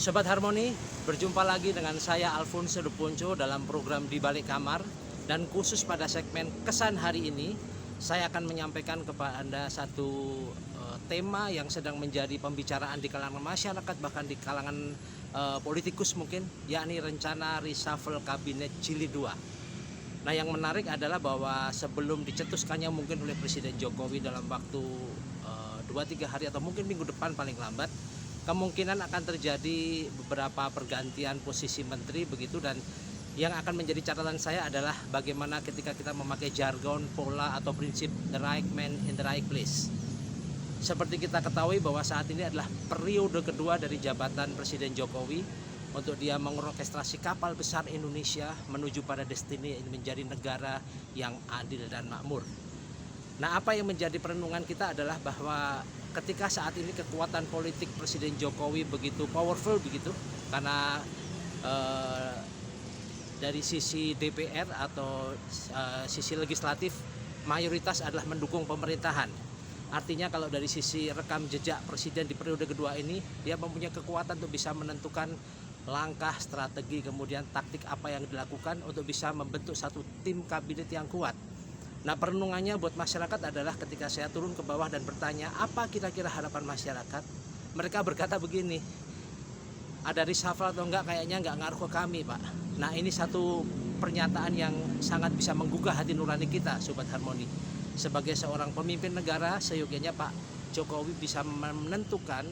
Sobat Harmoni, berjumpa lagi dengan saya Alfonso De Ponco dalam program Di Balik Kamar. Dan khusus pada segmen Kesan hari ini, saya akan menyampaikan kepada Anda satu tema yang sedang menjadi pembicaraan di kalangan masyarakat, bahkan di kalangan politikus mungkin, yakni rencana reshuffle kabinet jilid 2. Nah, yang menarik adalah bahwa sebelum dicetuskannya mungkin oleh Presiden Jokowi dalam waktu 2-3 hari atau mungkin minggu depan paling lambat, kemungkinan akan terjadi beberapa pergantian posisi menteri begitu. Dan yang akan menjadi catatan saya adalah bagaimana ketika kita memakai jargon, pola atau prinsip the right man in the right place. Seperti kita ketahui bahwa saat ini adalah periode kedua dari jabatan Presiden Jokowi untuk dia mengorkestrasi kapal besar Indonesia menuju pada destiny menjadi negara yang adil dan makmur. Nah, apa yang menjadi perenungan kita adalah bahwa ketika saat ini kekuatan politik Presiden Jokowi begitu powerful begitu, karena dari sisi DPR atau sisi legislatif mayoritas adalah mendukung pemerintahan. Artinya kalau dari sisi rekam jejak Presiden di periode kedua ini, dia mempunyai kekuatan untuk bisa menentukan langkah, strategi, kemudian taktik apa yang dilakukan untuk bisa membentuk satu tim kabinet yang kuat. Nah, perenungannya buat masyarakat adalah ketika saya turun ke bawah dan bertanya apa kira-kira harapan masyarakat, mereka berkata begini, ada reshuffle atau enggak kayaknya enggak ngaruh ke kami, Pak. Nah, ini satu pernyataan yang sangat bisa menggugah hati nurani kita, Sobat Harmoni. Sebagai seorang pemimpin negara, seyogianya Pak Jokowi bisa menentukan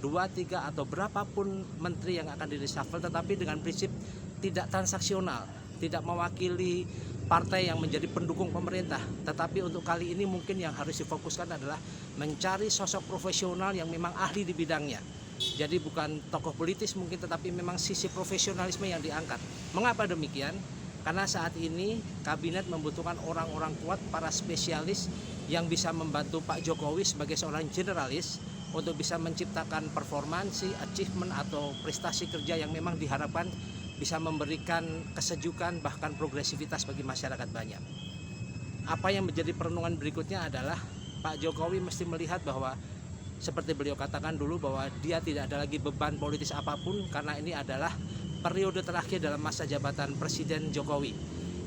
2-3 atau berapapun menteri yang akan di reshuffle, tetapi dengan prinsip tidak transaksional, tidak mewakili partai yang menjadi pendukung pemerintah. Tetapi untuk kali ini mungkin yang harus difokuskan adalah mencari sosok profesional yang memang ahli di bidangnya. Jadi bukan tokoh politis mungkin, tetapi memang sisi profesionalisme yang diangkat. Mengapa demikian? Karena saat ini kabinet membutuhkan orang-orang kuat, para spesialis yang bisa membantu Pak Jokowi sebagai seorang generalis untuk bisa menciptakan performansi, achievement atau prestasi kerja yang memang diharapkan bisa memberikan kesejukan bahkan progresivitas bagi masyarakat banyak. Apa yang menjadi perenungan berikutnya adalah Pak Jokowi mesti melihat bahwa seperti beliau katakan dulu bahwa dia tidak ada lagi beban politis apapun karena ini adalah periode terakhir dalam masa jabatan Presiden Jokowi.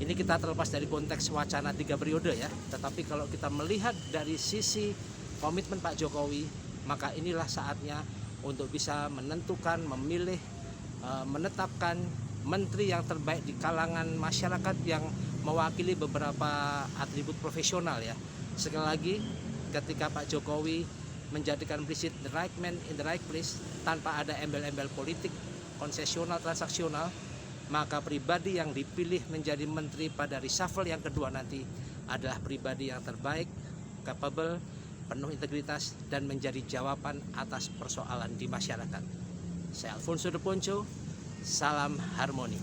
Ini kita terlepas dari konteks wacana 3 periode ya, tetapi kalau kita melihat dari sisi komitmen Pak Jokowi, maka inilah saatnya untuk bisa menentukan, memilih, menetapkan menteri yang terbaik di kalangan masyarakat yang mewakili beberapa atribut profesional ya. Sekali lagi, ketika Pak Jokowi menjadikan prinsip the right man in the right place tanpa ada embel-embel politik, konsesional, transaksional, maka pribadi yang dipilih menjadi menteri pada reshuffle yang kedua nanti adalah pribadi yang terbaik, capable, penuh integritas, dan menjadi jawaban atas persoalan di masyarakat. Saya Alfonso De Ponco, salam harmoni.